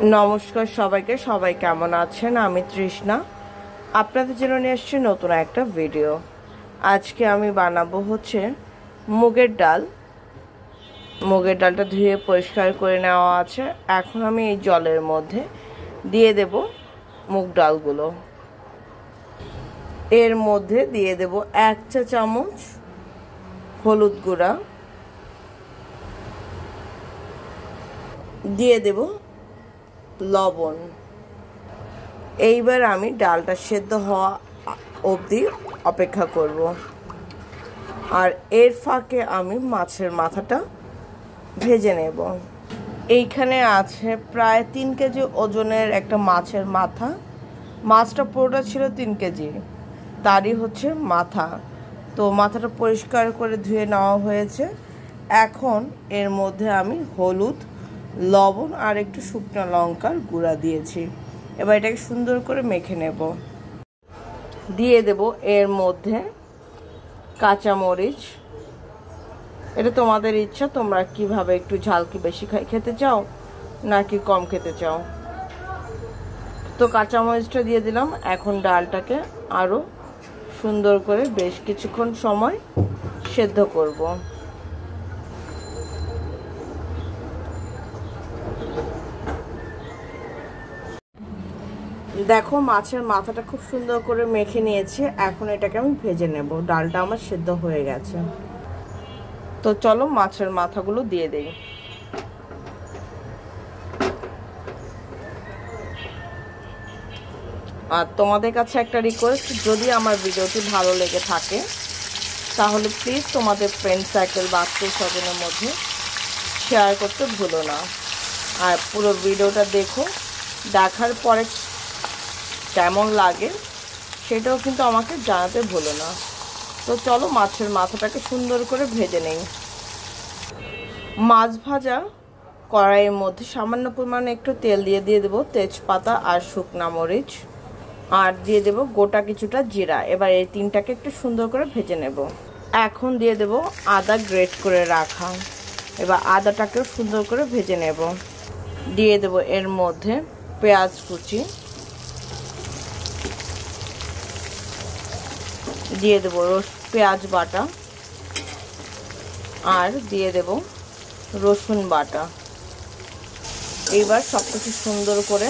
নমস্কার সবাইকে। সবাই কেমন আছেন? আমি তৃষ্ণা আপনাদের জন্য নিয়ে এসেছি নতুন একটা ভিডিও। আজকে আমি বানাবো হচ্ছে মুগের ডাল। মুগের ডালটা ধুয়ে পরিষ্কার করে নেওয়া আছে। এখন আমি এই জলের মধ্যে দিয়ে দেব মুগ ডালগুলো। এর মধ্যে দিয়ে দেব 1 চা চামচ হলুদ গুঁড়া, দিয়ে দেব লবণ। এইবার আমি ডালটা সেদ্ধ হওয়া অবধি অপেক্ষা করব। আর এর ফাঁকে আমি মাছের মাথাটা ভেজে নেব। এইখানে আছে প্রায় 3 কেজি ওজনের একটা মাছের মাথা। মাছটা পুরোটা ছিল 3 কেজি, তারই হচ্ছে মাথা। তো মাথাটা পরিষ্কার করে ধুয়ে নেওয়া হয়েছে। এখন এর মধ্যে আমি হলুদ, লবণ আর একটু শুকনো লঙ্কার গুঁড়া দিয়েছি। এবার এটাকে সুন্দর করে মেখে নেব। দিয়ে দেব এর মধ্যে কাঁচামরিচ। এটা তোমাদের ইচ্ছা, তোমরা কিভাবে, একটু ঝাল কি বেশি খেতে চাও নাকি কম খেতে চাও। তো কাঁচামরিচটা দিয়ে দিলাম। এখন ডালটাকে আরও সুন্দর করে বেশ কিছুক্ষণ সময় সেদ্ধ করব। দেখো মাছের মাথাটা খুব সুন্দর করে মেখে নিয়েছি। এখন এটাকে আমি ভেজে নেব। ডালটা আমার সেদ্ধ হয়ে গেছে। তো চলো মাছের মাথাগুলো দিয়ে দেই। আর তোমাদের কাছে একটা রিকোয়েস্ট, যদি আমার ভিডিওটি ভালো লেগে থাকে তাহলে প্লিজ তোমাদের ফ্রেন্ড সার্কেল বা আত্মীয় স্বজনের মধ্যে শেয়ার করতে ভুলো না। আর পুরো ভিডিওটা দেখো, দেখার পরে কেমন লাগে সেটাও কিন্তু আমাকে জানাতে ভুলো না। তো চলো মাছের মাথাটাকে সুন্দর করে ভেজে নেই। মাছ ভাজা কড়াইয়ের মধ্যে সামান্য পরিমাণে একটু তেল দিয়ে দেবো তেজপাতা আর শুকনা মরিচ, আর দিয়ে দেব গোটা কিছুটা জিরা। এবার এই তিনটাকে একটু সুন্দর করে ভেজে নেব। এখন দিয়ে দেব আদা গ্রেট করে রাখা। এবার আদাটাকেও সুন্দর করে ভেজে নেব। দিয়ে দেব এর মধ্যে পেঁয়াজ কুচি, দিয়ে দেব পেঁয়াজ বাটা, আর দিয়ে দেব রসুন বাটা। এইবার সব কিছু সুন্দর করে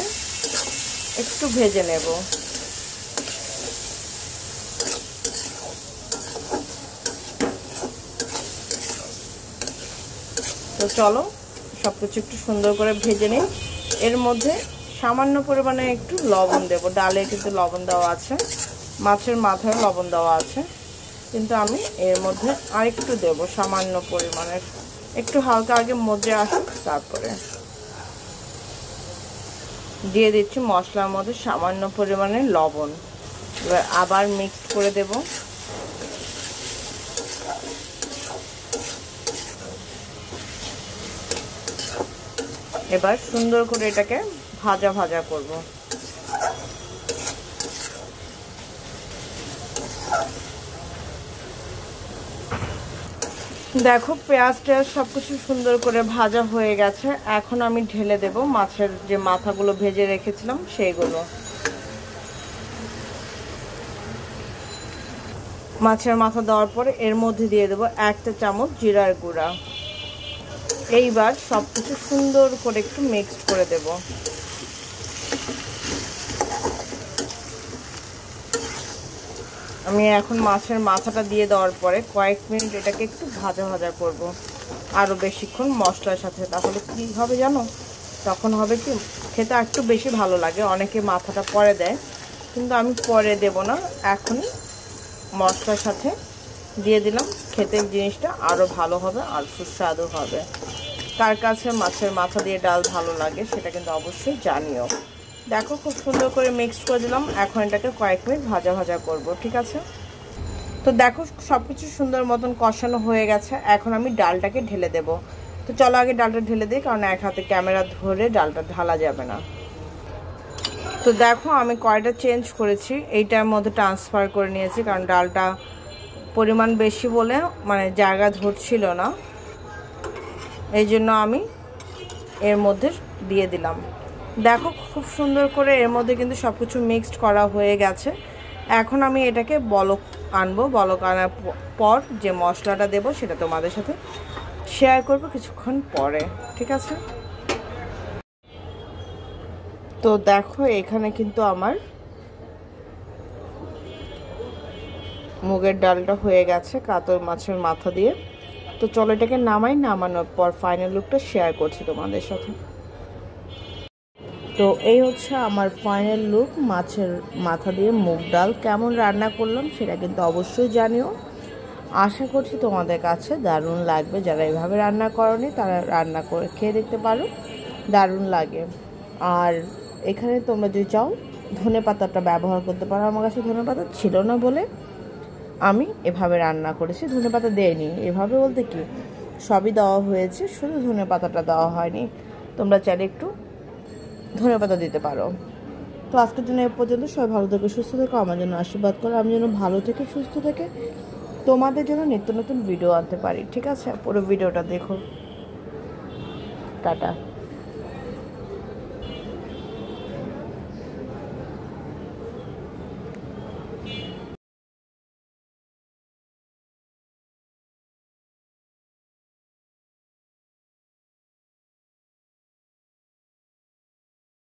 একটু ভেজে নেব। তো চলো সব কিছু একটু সুন্দর করে ভেজে নিই। এর মধ্যে সামান্য পরিমাণে একটু লবণ দেব। ডালে কিন্তু লবণ দেওয়া আছে, মাছের মাথায় লবণ দেওয়া আছে, কিন্তু আমি এর মধ্যে আরেকটু দেব সামান্য পরিমাণের। একটু হালকা আগে মজে আসুক, তারপরে দিয়ে দিচ্ছি মশলার মধ্যে সামান্য পরিমাণে লবণ। এবার আবার মিক্স করে দেব। এবার সুন্দর করে এটাকে ভাজা ভাজা করব। দেখো পেঁয়াজ টেয়াজ সবকিছু সুন্দর করে ভাজা হয়ে গেছে। এখন আমি ঢেলে দেব মাছের যে মাথাগুলো ভেজে রেখেছিলাম সেইগুলো। মাছের মাথা দেওয়ার পরে এর মধ্যে দিয়ে দেব 1 চা চামচ জিরার গুঁড়া। এইবার সবকিছু সুন্দর করে একটু মিক্সড করে দেব। আমি এখন মাছের মাথাটা দিয়ে দেওয়ার পরে কয়েক মিনিট এটাকে একটু ভাজা ভাজা করব আরও বেশিক্ষণ মশলার সাথে। তাহলে কি হবে জানো, তখন হবে কি খেতে একটু বেশি ভালো লাগে। অনেকে মাথাটা পরে দেয়, কিন্তু আমি পরে দেব না, এখনই মশলার সাথে দিয়ে দিলাম। খেতে জিনিসটা আরও ভালো হবে আর সুস্বাদু হবে। কার কাছে মাছের মাথা দিয়ে ডাল ভালো লাগে সেটা কিন্তু অবশ্যই জানিও। দেখো খুব সুন্দর করে মিক্সড করে দিলাম। এখন এটাকে কয়েক মিনিট ভাজা ভাজা করব, ঠিক আছে? তো দেখো সব কিছু সুন্দর মতন কষানো হয়ে গেছে। এখন আমি ডালটাকে ঢেলে দেব। তো চলো আগে ডালটা ঢেলে দিই, কারণ এক হাতে ক্যামেরা ধরে ডালটা ঢালা যাবে না। তো দেখো আমি কড়াইটা চেঞ্জ করেছি, এইটার মধ্যে ট্রান্সফার করে নিয়েছি, কারণ ডালটা পরিমাণ বেশি বলে মানে জায়গা ধরছিল না, এই জন্য আমি এর মধ্যে দিয়ে দিলাম। দেখো খুব সুন্দর করে এর মধ্যে কিন্তু সব কিছু মিক্সড করা হয়ে গেছে। এখন আমি এটাকে বলক আনবো, বলক আনার পর যে মশলাটা দেব সেটা তোমাদের সাথে শেয়ার করব কিছুক্ষণ পরে, ঠিক আছে? তো দেখো এখানে কিন্তু আমার মুগের ডালটা হয়ে গেছে কাতল মাছের মাথা দিয়ে। তো চলো এটাকে নামানোর পর ফাইনাল লুকটা শেয়ার করছি তোমাদের সাথে। তো এই হচ্ছে আমার ফাইনাল লুক, মাছের মাথা দিয়ে মুগ ডাল। কেমন রান্না করলাম সেটা কিন্তু অবশ্যই জানিও। আশা করছি তোমাদের কাছে দারুণ লাগবে। যারা এভাবে রান্না করনি তারা রান্না করে খেয়ে দেখতে পারো, দারুণ লাগে। আর এখানে তোমরা যদি চাও ধনে পাতাটা ব্যবহার করতে পারো। আমার কাছে ধনে পাতা ছিল না বলে আমি এভাবে রান্না করেছি, ধনে পাতা দেয়নি। এভাবে বলতে কি সবই দেওয়া হয়েছে, শুধু ধনে পাতাটা দেওয়া হয়নি। তোমরা চাইলে একটু ধনে পাতা দিতে পারো। তো আজকের জন্য এ পর্যন্ত। সবাই ভালো থেকে সুস্থ থেকো, আমার জন্য আশীর্বাদ করো, আমি যেন ভালো থেকে সুস্থ থেকে তোমাদের জন্য নিত্য নতুন ভিডিও আনতে পারি, ঠিক আছে? পুরো ভিডিওটা দেখো। টাটা।